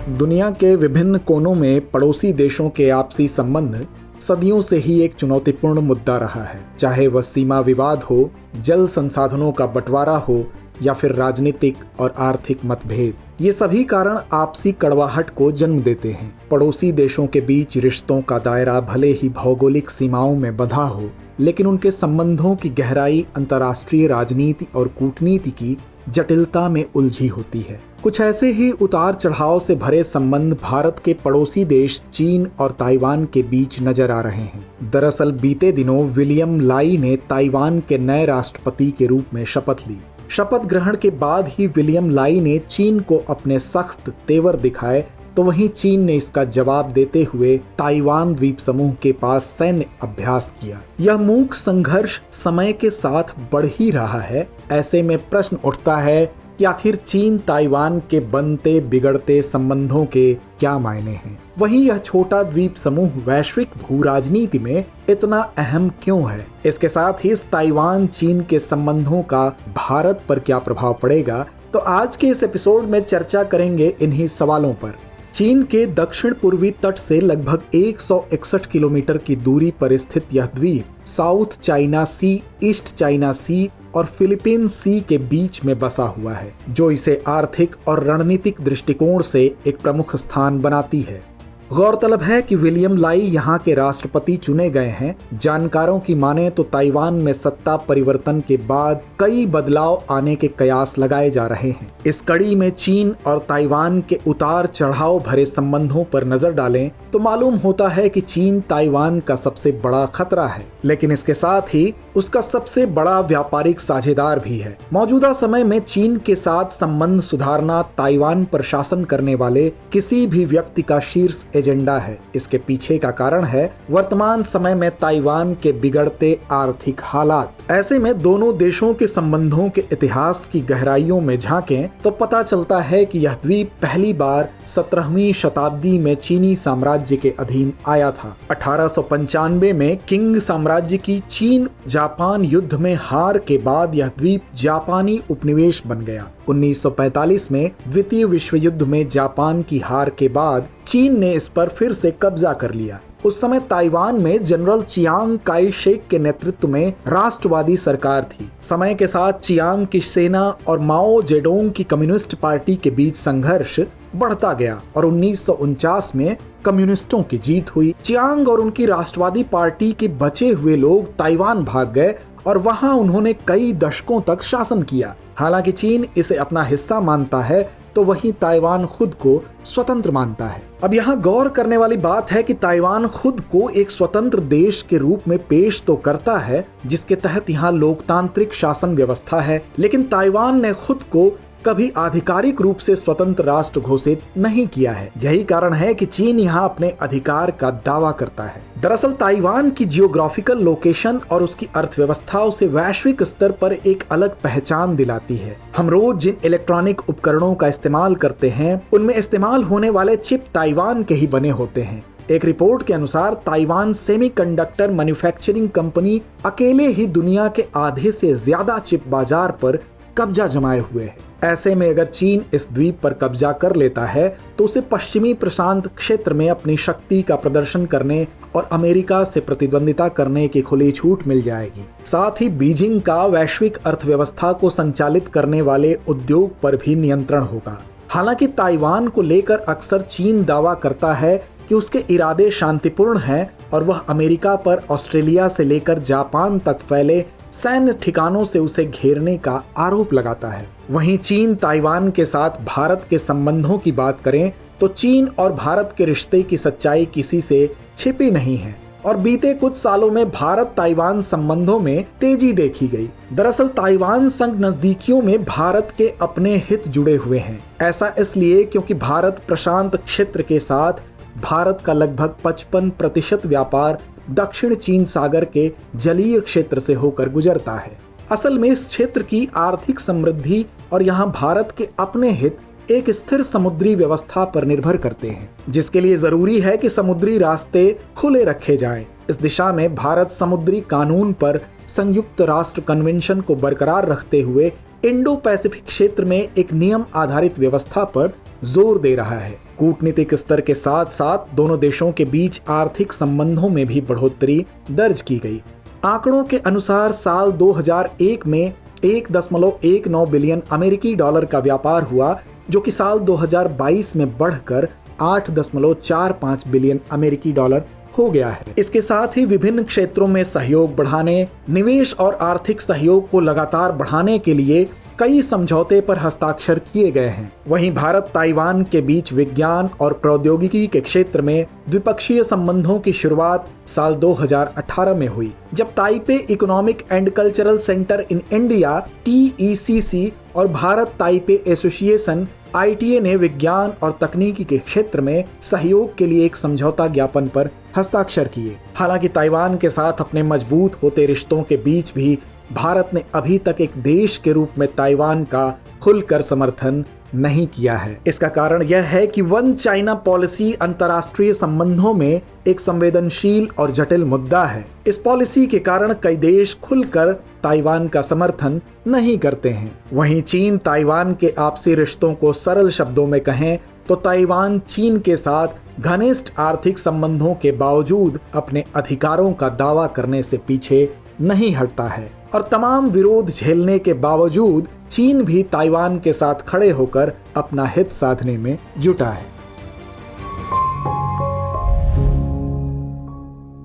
दुनिया के विभिन्न कोनों में पड़ोसी देशों के आपसी संबंध सदियों से ही एक चुनौतीपूर्ण मुद्दा रहा है। चाहे वह सीमा विवाद हो, जल संसाधनों का बंटवारा हो या फिर राजनीतिक और आर्थिक मतभेद, ये सभी कारण आपसी कड़वाहट को जन्म देते हैं। पड़ोसी देशों के बीच रिश्तों का दायरा भले ही भौगोलिक सीमाओं में बंधा हो, लेकिन उनके संबंधों की गहराई अंतर्राष्ट्रीय राजनीति और कूटनीति की जटिलता में उलझी होती है। कुछ ऐसे ही उतार चढ़ाव से भरे संबंध भारत के पड़ोसी देश चीन और ताइवान के बीच नजर आ रहे हैं। दरअसल बीते दिनों विलियम लाई ने ताइवान के नए राष्ट्रपति के रूप में शपथ ली। शपथ ग्रहण के बाद ही विलियम लाई ने चीन को अपने सख्त तेवर दिखाए, तो वहीं चीन ने इसका जवाब देते हुए ताइवान द्वीप समूह के पास सैन्य अभ्यास किया। यह मूक संघर्ष समय के साथ बढ़ ही रहा है। ऐसे में प्रश्न उठता है कि आखिर चीन ताइवान के बनते बिगड़ते संबंधों के क्या मायने हैं। वहीं यह छोटा द्वीप समूह वैश्विक भू राजनीति में इतना अहम क्यों है। इसके साथ ही ताइवान चीन के संबंधों का भारत पर क्या प्रभाव पड़ेगा, तो आज के इस एपिसोड में चर्चा करेंगे इन्हीं सवालों पर। चीन के दक्षिण पूर्वी तट से लगभग 161 किलोमीटर की दूरी पर स्थित यह द्वीप साउथ चाइना सी, ईस्ट चाइना सी और फिलीपीन सी के बीच में बसा हुआ है, जो इसे आर्थिक और रणनीतिक दृष्टिकोण से एक प्रमुख स्थान बनाती है। गौरतलब है कि विलियम लाई यहाँ के राष्ट्रपति चुने गए हैं। जानकारों की माने तो ताइवान में सत्ता परिवर्तन के बाद कई बदलाव आने के कयास लगाए जा रहे हैं। इस कड़ी में चीन और ताइवान के उतार चढ़ाव भरे संबंधों पर नजर डालें तो मालूम होता है कि चीन ताइवान का सबसे बड़ा खतरा है, लेकिन इसके साथ ही उसका सबसे बड़ा व्यापारिक साझेदार भी है। मौजूदा समय में चीन के साथ संबंध सुधारना ताइवान पर शासन करने वाले किसी भी व्यक्ति का शीर्ष एजेंडा है। इसके पीछे का कारण है वर्तमान समय में ताइवान के बिगड़ते आर्थिक हालात। ऐसे में दोनों देशों के संबंधों के इतिहास की गहराइयों में झांकें तो पता चलता है कि यह द्वीप पहली बार 17वीं शताब्दी में चीनी साम्राज्य के अधीन आया था। 1895 में किंग साम्राज्य की चीन जापान युद्ध में हार के बाद यह द्वीप जापानी उपनिवेश बन गया। 1945 में द्वितीय विश्व युद्ध में जापान की हार के बाद चीन ने इस पर फिर से कब्जा कर लिया। उस समय ताइवान में जनरल चियांग काई शेक के नेतृत्व में राष्ट्रवादी सरकार थी। समय के साथ चियांग की सेना और माओ जेडोंग की कम्युनिस्ट पार्टी के बीच संघर्ष बढ़ता गया और 1949 में कम्युनिस्टों की जीत हुई। चियांग और उनकी राष्ट्रवादी पार्टी के बचे हुए लोग ताइवान भाग गए और वहां उन्होंने कई दशकों तक शासन किया। हालांकि चीन इसे अपना हिस्सा मानता है, तो वहीं ताइवान खुद को स्वतंत्र मानता है। अब यहाँ गौर करने वाली बात है कि ताइवान खुद को एक स्वतंत्र देश के रूप में पेश तो करता है, जिसके तहत यहाँ लोकतांत्रिक शासन व्यवस्था है, लेकिन ताइवान ने खुद को कभी आधिकारिक रूप से स्वतंत्र राष्ट्र घोषित नहीं किया है। यही कारण है कि चीन यहाँ अपने अधिकार का दावा करता है। दरअसल ताइवान की जियोग्राफिकल लोकेशन और उसकी अर्थव्यवस्था उसे वैश्विक स्तर पर एक अलग पहचान दिलाती है। हम रोज जिन इलेक्ट्रॉनिक उपकरणों का इस्तेमाल करते हैं, उनमें इस्तेमाल होने वाले चिप ताइवान के ही बने होते हैं। एक रिपोर्ट के अनुसार ताइवान सेमीकंडक्टर मैन्युफैक्चरिंग कंपनी अकेले ही दुनिया के आधे से ज्यादा चिप बाजार पर कब्जा जमाए हुए है। ऐसे में अगर चीन इस द्वीप पर कब्जा कर लेता है तो उसे पश्चिमी प्रशांत क्षेत्र में अपनी शक्ति का प्रदर्शन करने और अमेरिका से प्रतिद्वंदिता करने की खुली छूट मिल जाएगी। साथ ही बीजिंग का वैश्विक अर्थव्यवस्था को संचालित करने वाले उद्योग पर भी नियंत्रण होगा। हालांकि ताइवान को लेकर अक्सर चीन दावा करता है कि उसके इरादे शांतिपूर्ण हैं और वह अमेरिका पर ऑस्ट्रेलिया से लेकर जापान तक फैले सैन्य ठिकानों से उसे घेरने का आरोप लगाता है। वहीं चीन ताइवान के साथ भारत के संबंधों की बात करें तो चीन और भारत के रिश्ते की सच्चाई किसी से छिपी नहीं है और बीते कुछ सालों में भारत ताइवान संबंधों में तेजी देखी गई। दरअसल ताइवान संग नजदीकियों में भारत के अपने हित जुड़े हुए हैं। ऐसा इसलिए क्योंकि भारत प्रशांत क्षेत्र के साथ भारत का लगभग 55% व्यापार दक्षिण चीन सागर के जलीय क्षेत्र से होकर गुजरता है। असल में इस क्षेत्र की आर्थिक समृद्धि और यहाँ भारत के अपने हित एक स्थिर समुद्री व्यवस्था पर निर्भर करते हैं, जिसके लिए जरूरी है कि समुद्री रास्ते खुले रखे जाएं। इस दिशा में भारत समुद्री कानून पर संयुक्त राष्ट्र कन्वेंशन को बरकरार रखते हुए इंडो पैसिफिक क्षेत्र में एक नियम आधारित व्यवस्था पर जोर दे रहा है। कूटनीतिक स्तर के साथ साथ दोनों देशों के बीच आर्थिक संबंधों में भी बढ़ोतरी दर्ज की गई। आंकड़ों के अनुसार साल 2001 में 1.19 बिलियन अमेरिकी डॉलर का व्यापार हुआ, जो कि साल 2022 में बढ़कर 8.45 बिलियन अमेरिकी डॉलर हो गया है। इसके साथ ही विभिन्न क्षेत्रों में सहयोग बढ़ाने, निवेश और आर्थिक सहयोग को लगातार बढ़ाने के लिए कई समझौते पर हस्ताक्षर किए गए हैं। वहीं भारत ताइवान के बीच विज्ञान और प्रौद्योगिकी के क्षेत्र में द्विपक्षीय संबंधों की शुरुआत साल 2018 में हुई, जब Taipei economic and cultural centre in India TECC और भारत ताइपे एसोसिएशन ITA ने विज्ञान और तकनीकी के क्षेत्र में सहयोग के लिए एक समझौता ज्ञापन पर हस्ताक्षर किए। हालांकि ताइवान के साथ अपने मजबूत होते रिश्तों के बीच भी भारत ने अभी तक एक देश के रूप में ताइवान का खुलकर समर्थन नहीं किया है। इसका कारण यह है कि वन चाइना पॉलिसी अंतर्राष्ट्रीय संबंधों में एक संवेदनशील और जटिल मुद्दा है। इस पॉलिसी के कारण कई देश खुलकर ताइवान का समर्थन नहीं करते हैं। वहीं चीन ताइवान के आपसी रिश्तों को सरल शब्दों में कहें तो ताइवान चीन के साथ घनिष्ठ आर्थिक संबंधों के बावजूद अपने अधिकारों का दावा करने से पीछे नहीं हटता है और तमाम विरोध झेलने के बावजूद चीन भी ताइवान के साथ खड़े होकर अपना हित साधने में जुटा है।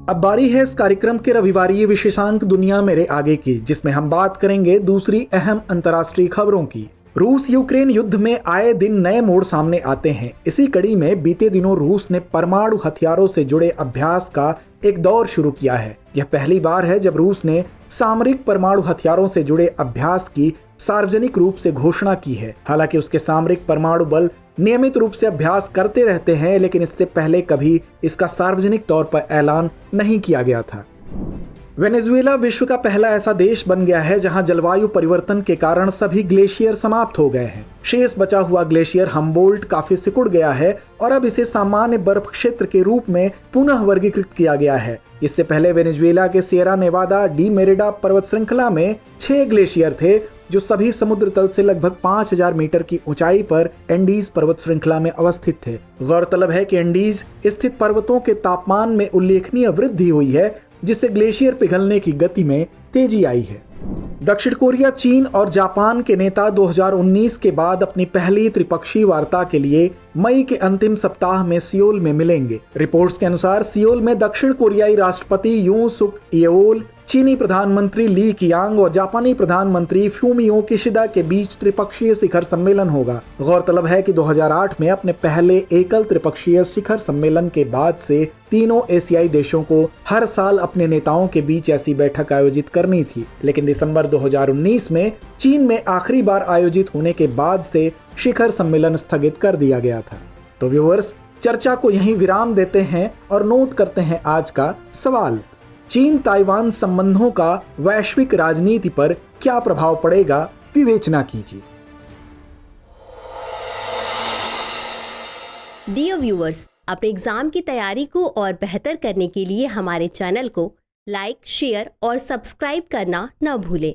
अब बारी है इस कार्यक्रम के रविवारीय विशेषांक दुनिया मेरे आगे की, जिसमें हम बात करेंगे दूसरी अहम अंतर्राष्ट्रीय खबरों की। रूस यूक्रेन युद्ध में आए दिन नए मोड़ सामने आते हैं। इसी कड़ी में बीते दिनों रूस ने परमाणु हथियारों से जुड़े अभ्यास का एक दौर शुरू किया है। यह पहली बार है जब रूस ने सामरिक परमाणु हथियारों से जुड़े अभ्यास की सार्वजनिक रूप से घोषणा की है। हालांकि उसके सामरिक परमाणु बल नियमित रूप से अभ्यास करते रहते हैं, लेकिन इससे पहले कभी इसका सार्वजनिक तौर पर ऐलान नहीं किया गया था। वेनेजुएला विश्व का पहला ऐसा देश बन गया है जहां जलवायु परिवर्तन के कारण सभी ग्लेशियर समाप्त हो गए हैं। शेष बचा हुआ ग्लेशियर हम्बोल्ट काफी सिकुड़ गया है और अब इसे सामान्य बर्फ क्षेत्र के रूप में पुनः वर्गीकृत किया गया है। इससे पहले वेनेजुएला के सियरा नेवादा डी मेरिडा पर्वत श्रृंखला में 6 ग्लेशियर थे, जो सभी समुद्र तल से लगभग 5000 मीटर की ऊंचाई पर एंडीज पर्वत श्रृंखला में अवस्थित थे। गौरतलब है कि एंडीज स्थित पर्वतों के तापमान में उल्लेखनीय वृद्धि हुई है, जिससे ग्लेशियर पिघलने की गति में तेजी आई है। दक्षिण कोरिया, चीन और जापान के नेता 2019 के बाद अपनी पहली त्रिपक्षीय वार्ता के लिए मई के अंतिम सप्ताह में सियोल में मिलेंगे। रिपोर्ट्स के अनुसार सियोल में दक्षिण कोरियाई राष्ट्रपति यूं सुक येओल, चीनी प्रधानमंत्री ली कियांग और जापानी प्रधानमंत्री फ्यूमियो किशिदा के बीच त्रिपक्षीय शिखर सम्मेलन होगा। गौरतलब है कि 2008 में अपने पहले एकल त्रिपक्षीय शिखर सम्मेलन के बाद से तीनों एशियाई देशों को हर साल अपने नेताओं के बीच ऐसी बैठक आयोजित करनी थी, लेकिन दिसंबर 2019 में चीन में आखिरी बार आयोजित होने के बाद से शिखर सम्मेलन स्थगित कर दिया गया था। तो व्यूअर्स, चर्चा को यहीं विराम देते हैं और नोट करते हैं आज का सवाल। चीन ताइवान संबंधों का वैश्विक राजनीति पर क्या प्रभाव पड़ेगा, विवेचना कीजिए। डियर व्यूअर्स, अपने एग्जाम की तैयारी को और बेहतर करने के लिए हमारे चैनल को लाइक, शेयर और सब्सक्राइब करना न भूलें।